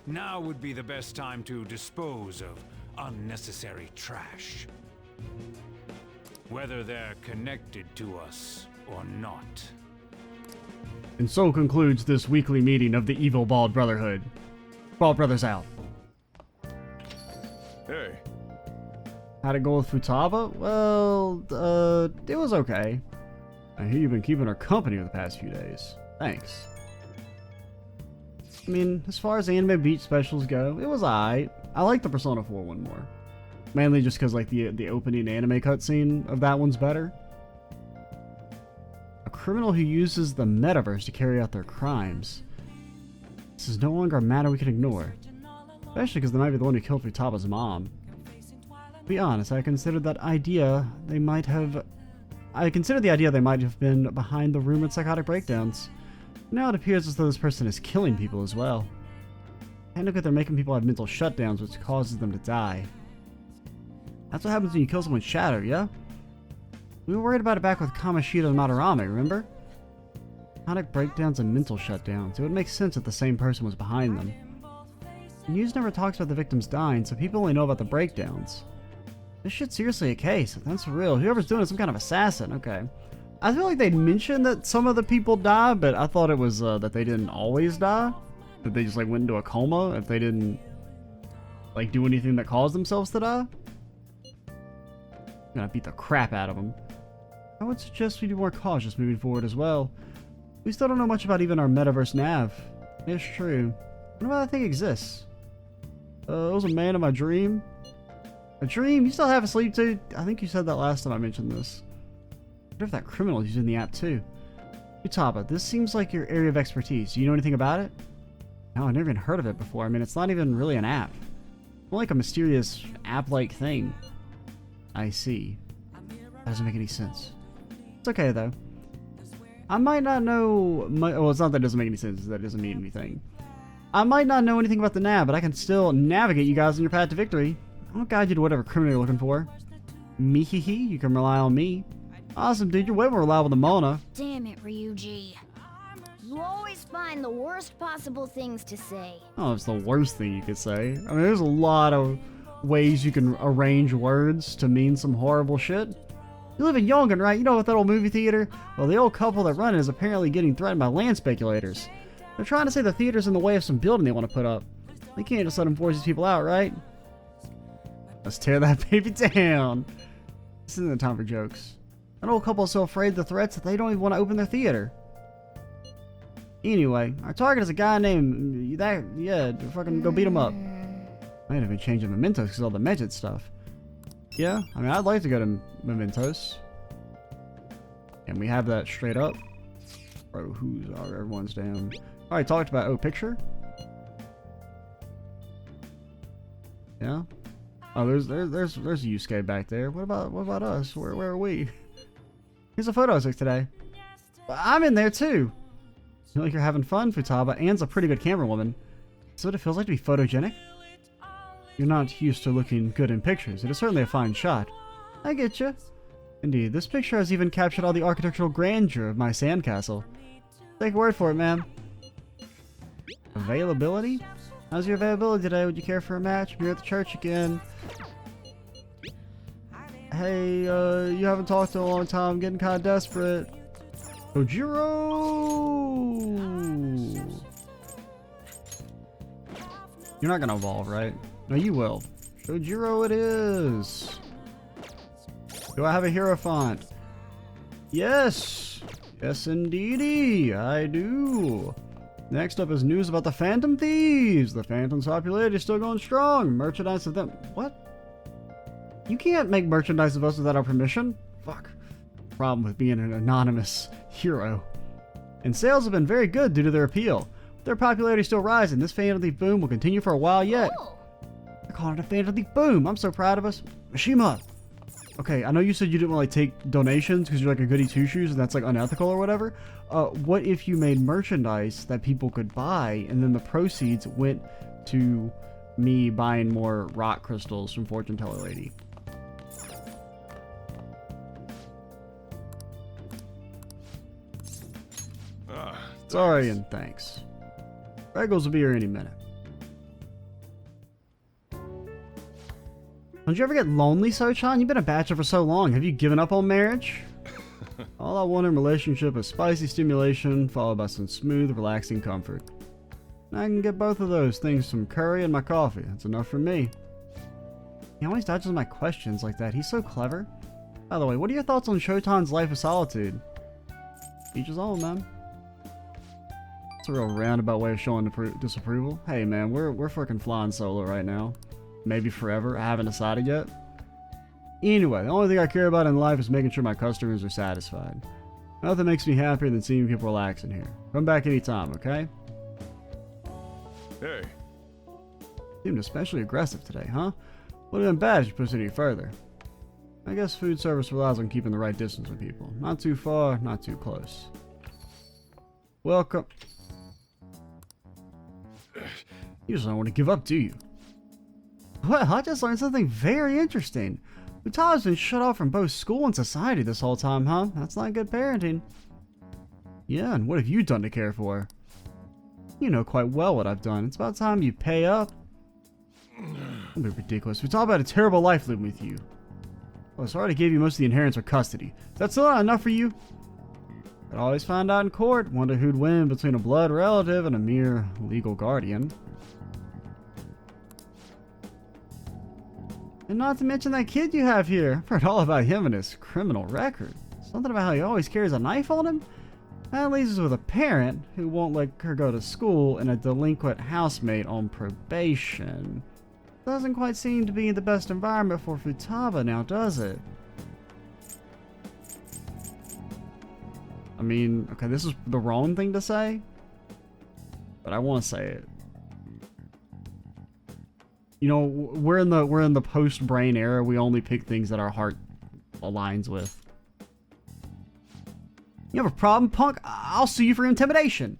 Now would be the best time to dispose of unnecessary trash. Whether they're connected to us or not. And so concludes this weekly meeting of the Evil Bald Brotherhood. Bald Brothers out. Hey. How'd it go with Futaba? Well, it was okay. I hear you've been keeping her company for the past few days. Thanks. I mean, as far as anime beat specials go, it was alright. I like the Persona 4 one more. Mainly just because, like, the opening anime cutscene of that one's better. A criminal who uses the metaverse to carry out their crimes. This is no longer a matter we can ignore. Especially because they might be the one who killed Futaba's mom. To be honest, I considered the idea they might have been behind the rumored psychotic breakdowns. Now it appears as though this person is killing people as well. And look at they're making people have mental shutdowns, which causes them to die. That's what happens when you kill someone's shadow, yeah? We were worried about it back with Kamoshida and Madarame, remember? Psychotic breakdowns and mental shutdowns. It would make sense if the same person was behind them. The news never talks about the victims dying, so people only know about the breakdowns. This shit's seriously a case. That's real. Whoever's doing it is some kind of assassin. Okay. I feel like they'd mentioned that some of the people die, but I thought it was that they didn't always die. That they just like went into a coma if they didn't like do anything that caused themselves to die. I'm gonna beat the crap out of them. I would suggest we be more cautious moving forward as well. We still don't know much about even our metaverse nav. It's true. I wonder why that thing exists. It was a man in my dream. A dream? You still have a sleep too? I think you said that last time I mentioned this. What if that criminal is using the app too? Futaba, this seems like your area of expertise. Do you know anything about it? No, I've never even heard of it before. I mean, it's not even really an app. It's more like a mysterious app-like thing. I see. That doesn't make any sense. It's okay though. I might not know... well, it's not that it doesn't make any sense. It's that it doesn't mean anything. I might not know anything about the nav, but I can still navigate you guys on your path to victory. I'll guide you to whatever criminal you're looking for. Mihihi, you can rely on me. Awesome, dude. You're way more reliable than Mona. Damn it, Ryuji. You always find the worst possible things to say. Oh, it's the worst thing you could say. I mean, there's a lot of ways you can arrange words to mean some horrible shit. You live in Yongan, right? You know about that old movie theater? Well, the old couple that run it is apparently getting threatened by land speculators. They're trying to say the theater's in the way of some building they want to put up. They can't just let them force these people out, right? Let's tear that baby down. This isn't the time for jokes. An old couple is so afraid of the threats that they don't even want to open their theater. Anyway, our target is a guy named... fucking go beat him up. Might have been changing mementos because of all the Medjed stuff. Yeah, I mean, I'd like to go to mementos. And we have that straight up. Bro, who's... oh, everyone's down. Alright, talked about... oh, picture? Yeah? Oh, there's Yusuke back there. What about us? Where are we? Here's a photo I took today. I'm in there too. You like you're having fun, Futaba. Anne's a pretty good camera woman. So what it feels like to be photogenic? You're not used to looking good in pictures. It is certainly a fine shot. I get you. Indeed, this picture has even captured all the architectural grandeur of my sandcastle. Take a word for it, man. Availability? How's your availability today? Would you care for a match? We're at the church again. Hey, you haven't talked in a long time. I'm getting kind of desperate. Ojiro! You're not gonna evolve, right? No, you will. Ojiro it is! Do I have a hero font? Yes! Yes, indeedy, I do. Next up is news about the Phantom Thieves. The Phantom's popularity is still going strong. Merchandise of them. What? You can't make merchandise of us without our permission? Fuck. Problem with being an anonymous hero. And sales have been very good due to their appeal. Their popularity is still rising. This Phantom Thief boom will continue for a while yet. Oh. They're calling it a Phantom Thief boom. I'm so proud of us. Mishima. Okay, I know you said you didn't want to take donations because you're like a goody two-shoes and that's like unethical or whatever. What if you made merchandise that people could buy and then the proceeds went to me buying more rock crystals from Fortune Teller Lady? Sorry and thanks. Regals will be here any minute. Don't you ever get lonely, Sochan? You've been a bachelor for so long. Have you given up on marriage? All I want in a relationship is spicy stimulation, followed by some smooth, relaxing comfort. And I can get both of those things from curry and my coffee. That's enough for me. He always dodges my questions like that. He's so clever. By the way, what are your thoughts on Shotan's Life of Solitude? Each his own, man. It's a real roundabout way of showing disapproval. Hey, man, we're freaking flying solo right now. Maybe forever. I haven't decided yet. Anyway, the only thing I care about in life is making sure my customers are satisfied. Nothing makes me happier than seeing people relax in here. Come back anytime, okay? Hey. Seemed especially aggressive today, huh? Would have been bad if you pushed it any further. I guess food service relies on keeping the right distance with people. Not too far, not too close. Welcome. You just don't want to give up, do you? Well, I just learned something very interesting. Futaba's been shut off from both school and society this whole time, huh? That's not good parenting. Yeah, and what have you done to care for her? You know quite well what I've done. It's about time you pay up. Don't be ridiculous. Futaba had a terrible life living with you. Well, sorry to give you most of the inheritance or custody. Is that still not enough for you? I'd always find out in court. Wonder who'd win between a blood relative and a mere legal guardian. And not to mention that kid you have here. I've heard all about him and his criminal record. Something about how he always carries a knife on him? That leaves us with a parent who won't let her go to school and a delinquent housemate on probation. Doesn't quite seem to be the best environment for Futaba now, does it? I mean, okay, this is the wrong thing to say, but I want to say it. You know, we're in the post-brain era. We only pick things that our heart aligns with. You have a problem, punk? I'll sue you for intimidation.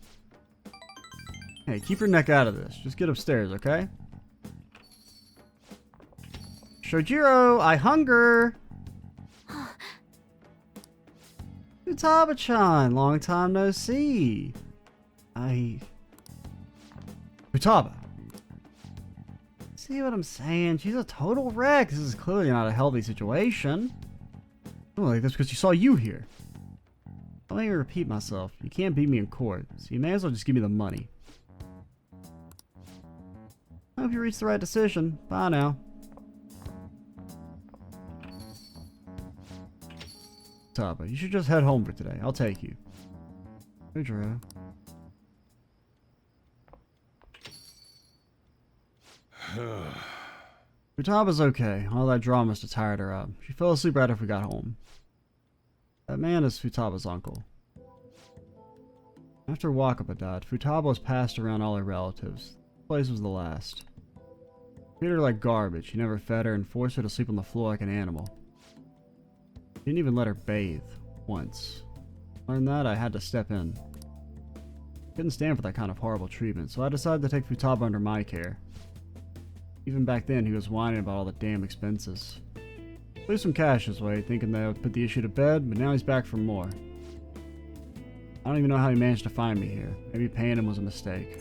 Hey, keep your neck out of this. Just get upstairs, okay? Shojiro, I hunger. Futaba-chan, long time no see. Futaba. See what I'm saying? She's a total wreck. This is clearly not a healthy situation. I don't like this because she saw you here. Don't let me repeat myself. You can't beat me in court, so you may as well just give me the money. I hope you reached the right decision. Bye now. Futaba, you should just head home for today. I'll take you. Ujiro. Futaba's okay. All that drama must have tired her up. She fell asleep right after we got home. That man is Futaba's uncle. After Wakaba died, Futaba was passed around all her relatives. This place was the last. He treated her like garbage. He never fed her and forced her to sleep on the floor like an animal. He didn't even let her bathe. Once. Learned that, I had to step in. Couldn't stand for that kind of horrible treatment, so I decided to take Futaba under my care. Even back then, he was whining about all the damn expenses. Threw some cash his way, thinking that would put the issue to bed, but now he's back for more. I don't even know how he managed to find me here. Maybe paying him was a mistake.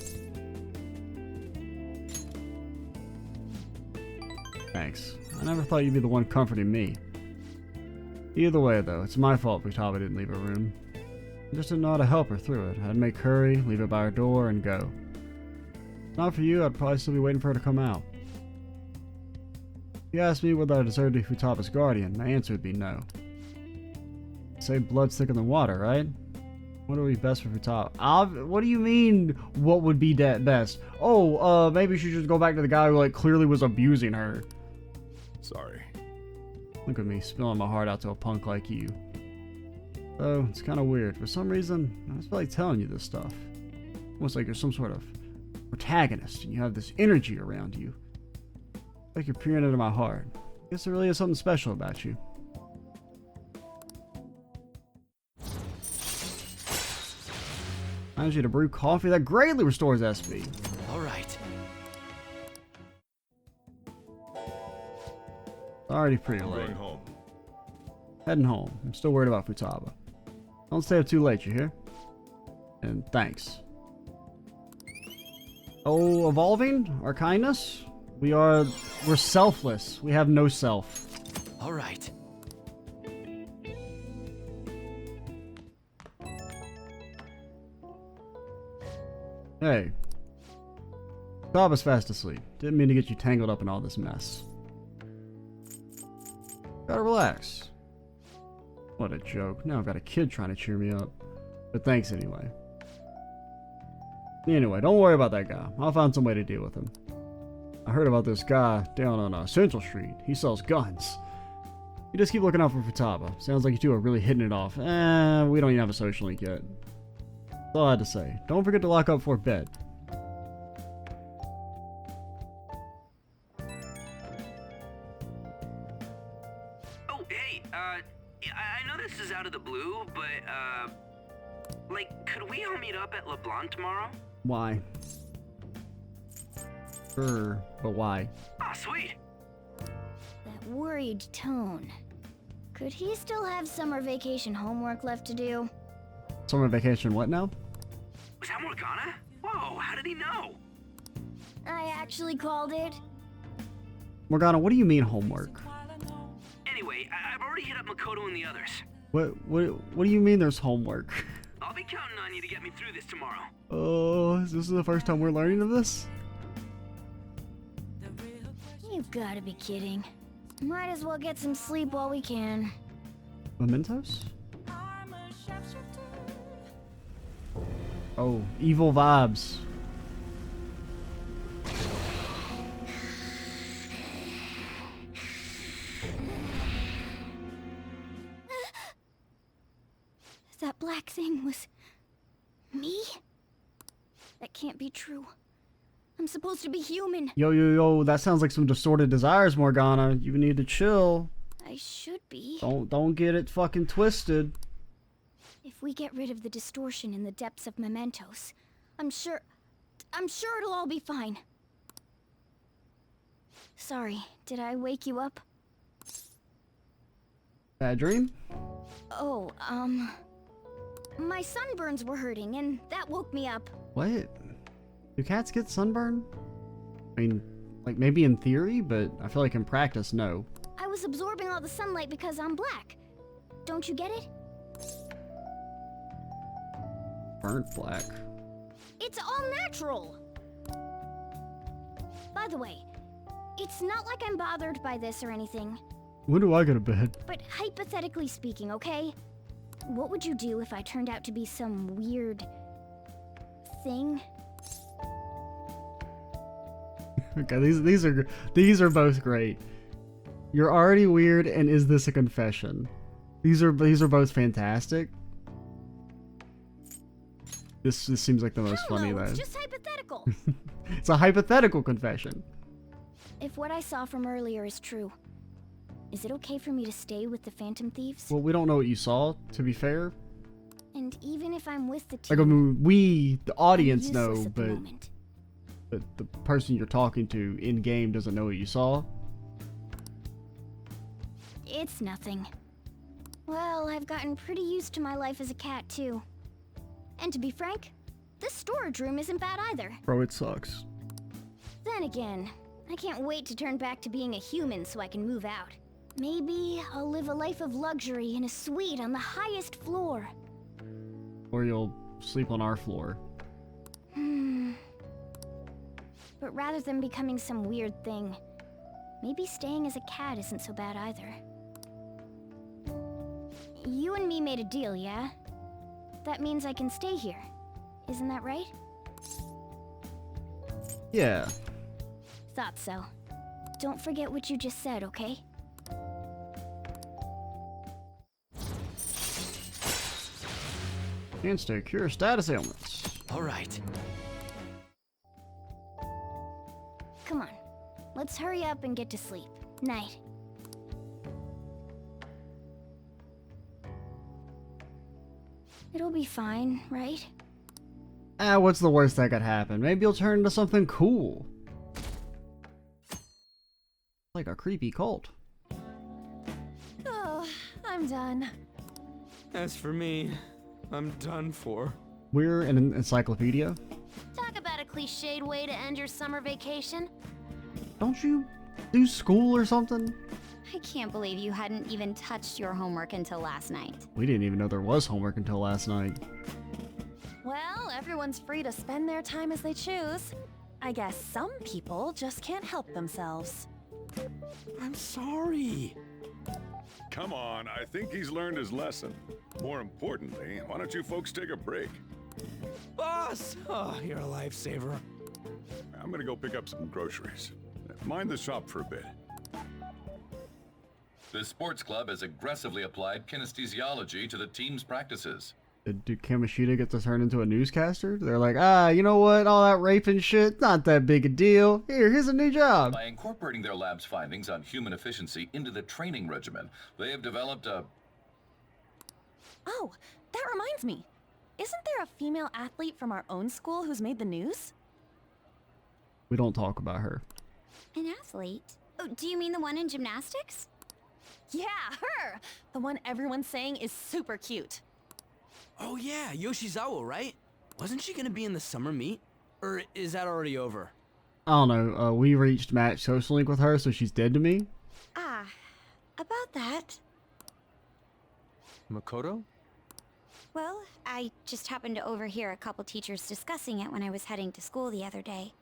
Thanks. I never thought you'd be the one comforting me. Either way, though, it's my fault Futaba didn't leave her room. I just didn't know how to help her through it. I'd make curry, leave it by her door, and go. If not for you, I'd probably still be waiting for her to come out. If you asked me whether I deserved to be Futaba's guardian, my answer would be no. Say blood's thicker than water, right? What would be best for Futaba? What do you mean, what would be best? Oh, maybe she should go back to the guy who, like, clearly was abusing her. Sorry. Look at me, spilling my heart out to a punk like you. Oh, it's kind of weird. For some reason, I just feel like telling you this stuff. Almost like you're some sort of protagonist, and you have this energy around you. Like you're peering into my heart. I guess there really is something special about you. Reminds you to brew coffee that greatly restores SB. All right. It's already pretty late. Going home. Heading home. I'm still worried about Futaba. Don't stay up too late, you hear? And thanks. Oh, evolving? Our kindness? We're selfless. We have no self. All right. Hey. Futaba's fast asleep. Didn't mean to get you tangled up in all this mess. Gotta relax. What a joke. Now I've got a kid trying to cheer me up. But thanks anyway. Anyway, don't worry about that guy. I'll find some way to deal with him. I heard about this guy down on Central Street. He sells guns. You just keep looking out for Futaba. Sounds like you two are really hitting it off. We don't even have a social link yet. That's all I had to say. Don't forget to lock up before bed. Oh, hey, I know this is out of the blue, but, like, could we all meet up at LeBlanc tomorrow? Why? Sure, but why? Ah, sweet. That worried tone. Could he still have summer vacation homework left to do? Summer vacation what now? Was that Morgana? Whoa, how did he know? I actually called it. Morgana, what do you mean homework? Anyway, I've already hit up Makoto and the others. What do you mean there's homework? I'll be counting on you to get me through this tomorrow. Oh, is this the first time we're learning of this? You gotta be kidding. Might as well get some sleep while we can. Mementos? Oh, evil vibes. That black thing was... me? That can't be true. I'm supposed to be human. Yo, that sounds like some distorted desires, Morgana. You need to chill. I should be. Don't get it fucking twisted. If we get rid of the distortion in the depths of Mementos, I'm sure it'll all be fine. Sorry, did I wake you up? Bad dream? Oh, my sunburns were hurting, and that woke me up. What? Do cats get sunburn? I mean, like maybe in theory, but I feel like in practice, no. I was absorbing all the sunlight because I'm black. Don't you get it? Burnt black. It's all natural! By the way, it's not like I'm bothered by this or anything. When do I go to bed? But hypothetically speaking, okay? What would you do if I turned out to be some weird... thing? Okay, these are both great. You're already weird, and is this a confession? These are both fantastic. This seems like the most funny though. It's just hypothetical. It's a hypothetical confession. If what I saw from earlier is true, is it okay for me to stay with the Phantom Thieves? Well, we don't know what you saw, to be fair. And even if I'm with the team, Like, I mean, we, the audience, know, at the but moment. the person you're talking to in game doesn't know what you saw. It's nothing. Well, I've gotten pretty used to my life as a cat too. And to be frank, this storage room isn't bad either. Bro, it sucks. Then again, I can't wait to turn back to being a human so I can move out. Maybe I'll live a life of luxury in a suite on the highest floor. Or you'll sleep on our floor. But rather than becoming some weird thing, maybe staying as a cat isn't so bad either. You and me made a deal, yeah? that means I can stay here. Isn't that right? Yeah. Thought so. Don't forget what you just said, okay? Chance to cure status ailments. All right. Come on. Let's hurry up and get to sleep. Night. It'll be fine, right? Ah, what's the worst that could happen? Maybe you'll turn into something cool. Like a creepy cult. Oh, I'm done. As for me, I'm done for. We're an encyclopedia. Talk about a cliched way to end your summer vacation. Don't you do school or something? I can't believe you hadn't even touched your homework until last night. We didn't even know there was homework until last night. Well, everyone's free to spend their time as they choose. I guess some people just can't help themselves. I'm sorry. Come on, I think he's learned his lesson. More importantly, why don't you folks take a break? Boss! Oh, you're a lifesaver. I'm gonna go pick up some groceries. Mind the shop for a bit. The sports club has aggressively applied kinesthesiology to the team's practices. Did Kamishita get to turn into a newscaster? They're like, you know what? All that rape and shit, not that big a deal. Here's a new job. By incorporating their lab's findings on human efficiency into the training regimen, they have developed a... Oh, that reminds me. Isn't there a female athlete from our own school who's made the news? We don't talk about her. An athlete? Oh, do you mean the one in gymnastics? Yeah, her! The one everyone's saying is super cute. Oh yeah, Yoshizawa, right? Wasn't she gonna be in the summer meet? Or is that already over? I don't know. We reached match social link with her, so she's dead to me. Ah, about that. Makoto? Well, I just happened to overhear a couple teachers discussing it when I was heading to school the other day.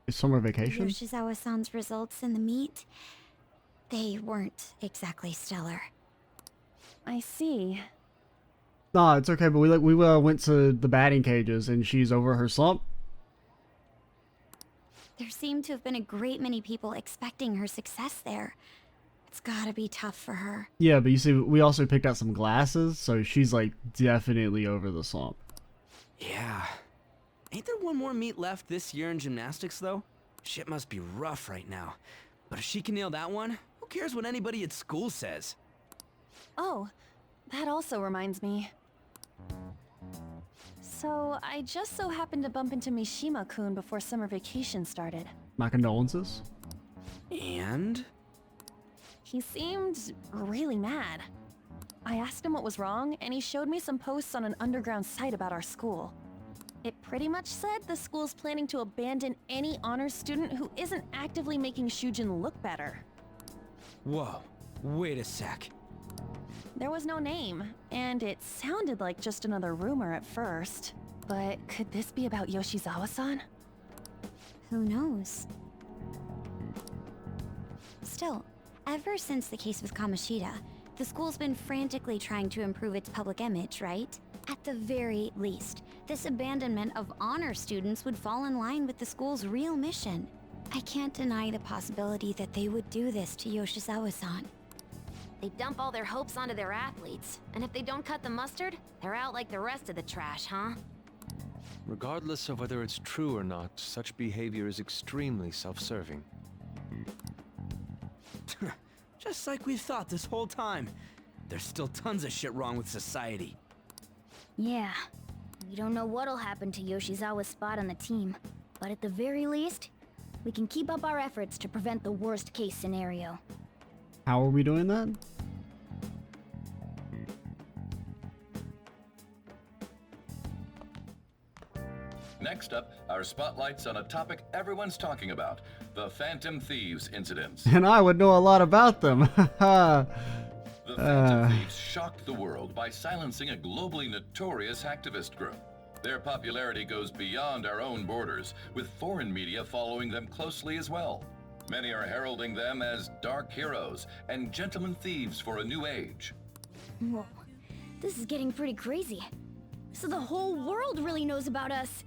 It's summer vacation? Yoshizawa-san's results in the meet, they weren't exactly stellar. I see. Nah, it's okay, but we went to the batting cages and she's over her slump. There seemed to have been a great many people expecting her success there. It's gotta be tough for her. Yeah, but you see, we also picked out some glasses, so she's like definitely over the slump. Yeah. Ain't there one more meet left this year in gymnastics, though? Shit must be rough right now. But if she can nail that one, who cares what anybody at school says? Oh, that also reminds me. So, I just so happened to bump into Mishima-kun before summer vacation started. My condolences. And? He seemed really mad. I asked him what was wrong, and he showed me some posts on an underground site about our school. It pretty much said the school's planning to abandon any honors student who isn't actively making Shujin look better. Whoa, wait a sec. There was no name, and it sounded like just another rumor at first. But could this be about Yoshizawa-san? Who knows? Still, ever since the case with Kamoshida, the school's been frantically trying to improve its public image, right? At the very least, this abandonment of honor students would fall in line with the school's real mission. I can't deny the possibility that they would do this to Yoshizawa-san. They dump all their hopes onto their athletes, and if they don't cut the mustard, they're out like the rest of the trash, huh? Regardless of whether it's true or not, such behavior is extremely self-serving. Just like we thought this whole time. There's still tons of shit wrong with society. Yeah. We don't know what'll happen to Yoshizawa's spot on the team, but at the very least, we can keep up our efforts to prevent the worst case scenario. How are we doing that? Next up, our spotlights on a topic everyone's talking about, the Phantom Thieves incidents. And I would know a lot about them. The Phantom Thieves shocked the world by silencing a globally notorious hacktivist group. Their popularity goes beyond our own borders, with foreign media following them closely as well. Many are heralding them as dark heroes and gentlemen thieves for a new age. Whoa. This is getting pretty crazy. So the whole world really knows about us.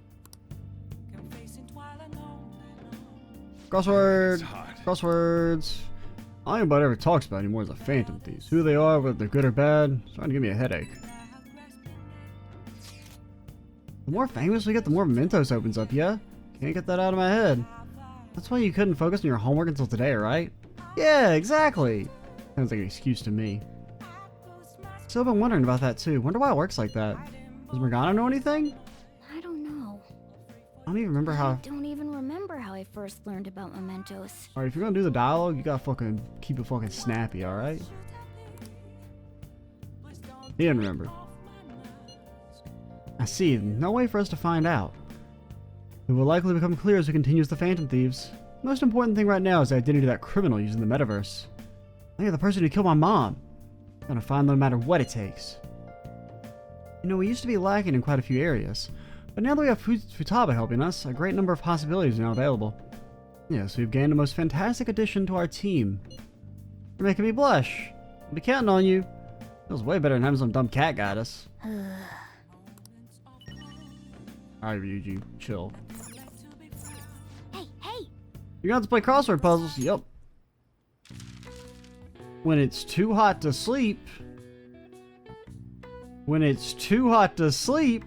Crossword. Crosswords. All anybody ever talks about anymore is the Phantom Thieves. Who they are, whether they're good or bad. It's starting to give me a headache. The more famous we get, the more Mentos opens up, yeah? Can't get that out of my head. That's why you couldn't focus on your homework until today, right? Yeah, exactly. Sounds like an excuse to me. So I've been wondering about that too. Wonder why it works like that. Does Morgana know anything? I don't know. I don't even remember how. I don't even remember how I first learned about mementos. Alright, if you're gonna do the dialogue, you gotta fucking keep it fucking snappy, alright? He didn't remember. I see. No way for us to find out. It will likely become clear as we continue as the Phantom Thieves. The most important thing right now is the identity of that criminal using the metaverse. I think of the person who killed my mom. I'm gonna find them no matter what it takes. You know, we used to be lacking in quite a few areas, but now that we have Futaba helping us, a great number of possibilities are now available. Yes, we've gained the most fantastic addition to our team. You're making me blush. I'll be counting on you. Feels way better than having some dumb cat guide us. Alright, Ryuji, chill. Hey, hey! You're gonna have to play crossword puzzles? Yep. When it's too hot to sleep. When it's too hot to sleep.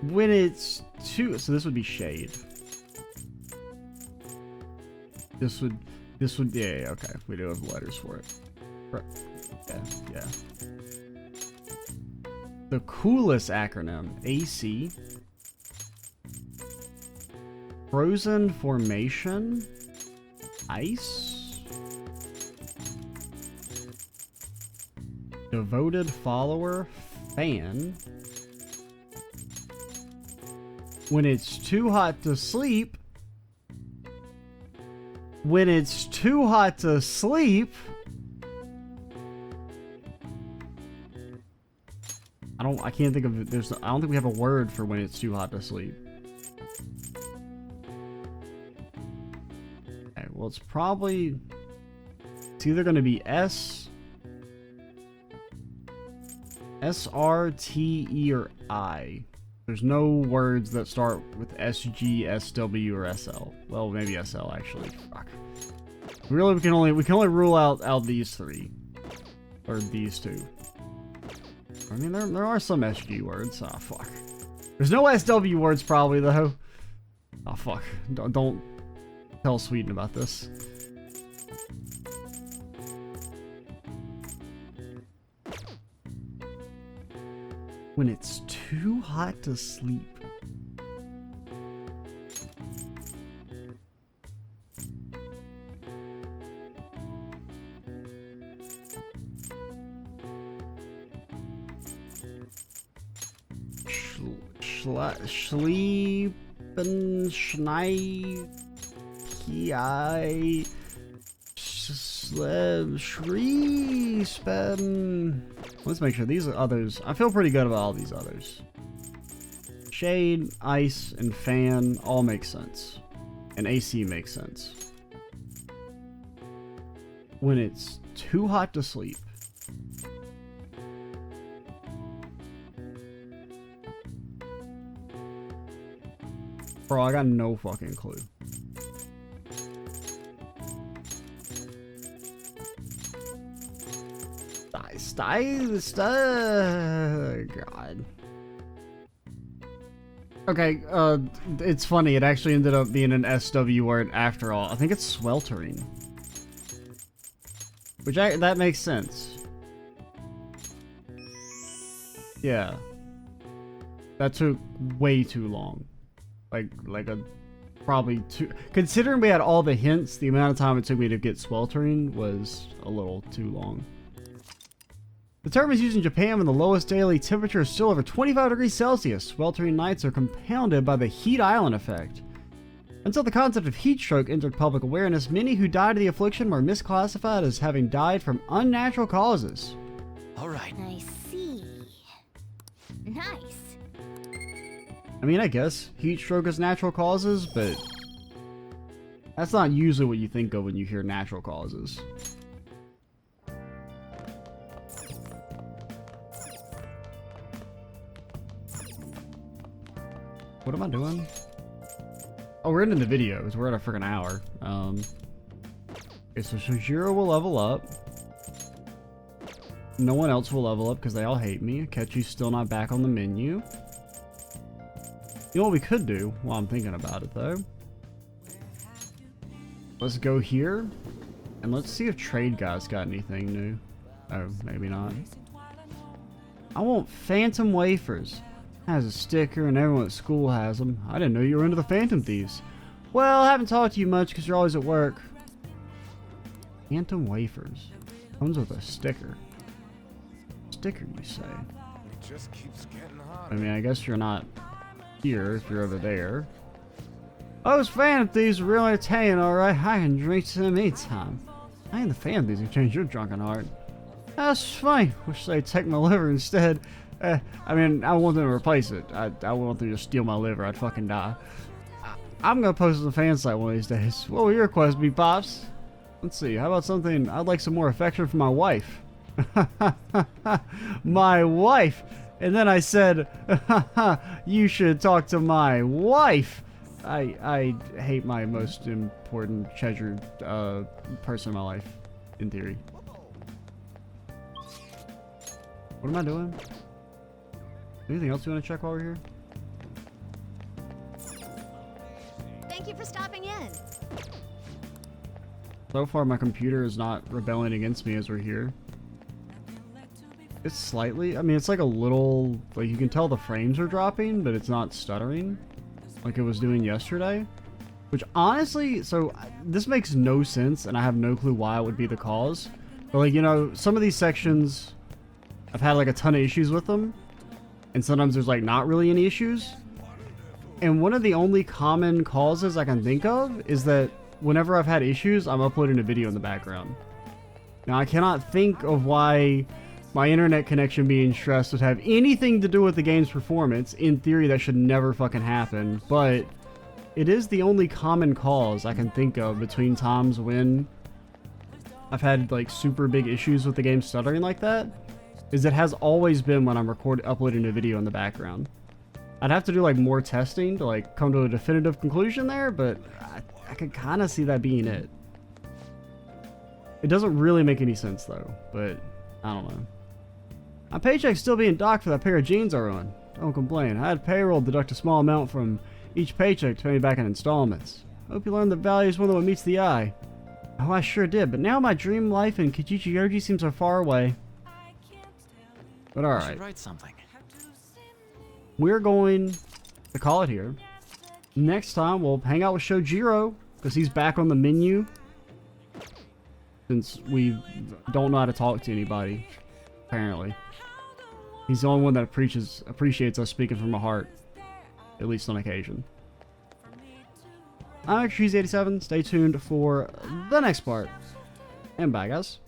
When it's too... So this would be shade. This would... Yeah, okay. We do have letters for it. Yeah. The coolest acronym. AC. Frozen formation. Ice. Devoted follower. Fan. When it's too hot to sleep. When it's too hot to sleep. I can't think of it. I don't think we have a word for when it's too hot to sleep. Okay, well it's probably... It's either going to be S, R, T, E, or I. There's no words that start with S, G, S, W, or SL. Well, maybe SL actually. Fuck. Really, we can only rule out these three. Or these two. I mean, there are some SG words. Ah, fuck. There's no SW words probably, though. Oh, fuck. Don't tell Sweden about this. When it's too hot to sleep. Schleepen, Schnei, Ki, Schriespen. Let's make sure these are others. I feel pretty good about all these others. Shade, ice, and fan all make sense. And AC makes sense. When it's too hot to sleep. Bro, I got no fucking clue. God. Okay, it's funny. It actually ended up being an SW word after all. I think it's sweltering. Which, that makes sense. Yeah. That took way too long. Probably too... Considering we had all the hints, the amount of time it took me to get sweltering was a little too long. The term is used in Japan when the lowest daily temperature is still over 25 degrees Celsius. Sweltering nights are compounded by the heat island effect. Until the concept of heat stroke entered public awareness, many who died of the affliction were misclassified as having died from unnatural causes. Alright. I see. Nice. I mean, I guess heat stroke is natural causes, but that's not usually what you think of when you hear natural causes. What am I doing? Oh, we're ending the videos. We're at a freaking hour. Okay, so Shojiro will level up. No one else will level up because they all hate me. Ketchy's still not back on the menu. You know what we could do while I'm thinking about it, though? Let's go here, and let's see if Trade Guy's got anything new. Oh, maybe not. I want Phantom Wafers. Has a sticker, and everyone at school has them. I didn't know you were into the Phantom Thieves. Well, I haven't talked to you much because you're always at work. Phantom Wafers. Comes with a sticker. Sticker, you say? It just keeps getting hotter. I mean, I guess you're not here if you're over there. Those Phantom Thieves are real entertaining, alright. I can drink to them anytime. I ain't the Phantom Thieves who changed your drunken heart. That's funny. Wish they'd take my liver instead. I mean, I want them to replace it. I want them to steal my liver. I'd fucking die. I'm gonna post on the fan site one of these days. What will your request be, Pops? Let's see. How about something? I'd like some more affection from my wife. My wife. And then I said, you should talk to my wife. I hate my most important treasured person in my life, in theory. What am I doing? Anything else you want to check while we're here? Thank you for stopping in. So far, my computer is not rebelling against me as we're here. It's slightly, I mean, it's like a little, like you can tell the frames are dropping, but it's not stuttering like it was doing yesterday. Which honestly, so this makes no sense and I have no clue why it would be the cause. But like, you know, some of these sections, I've had like a ton of issues with them. And sometimes there's like not really any issues. And one of the only common causes I can think of is that whenever I've had issues, I'm uploading a video in the background. Now I cannot think of why my internet connection being stressed would have anything to do with the game's performance. In theory, that should never fucking happen, but it is the only common cause I can think of between times when I've had like super big issues with the game stuttering like that, is it has always been when I'm uploading a video in the background. I'd have to do like more testing to like come to a definitive conclusion there, but I could kind of see that being it. It doesn't really make any sense though, but I don't know. My paycheck's still being docked for that pair of jeans I ruined. Don't complain. I had payroll deduct a small amount from each paycheck to pay me back in installments. Hope you learned that value is more than what meets the eye. Oh, I sure did, but now my dream life in Kichichi-yoji seems so far away. But alright. should write something. We're going to call it here. Next time, we'll hang out with Shojiro, because he's back on the menu. Since we don't know how to talk to anybody, apparently. He's the only one that appreciates us speaking from the heart, at least on occasion. I'm Cheesy87. Stay tuned for the next part. And bye, guys.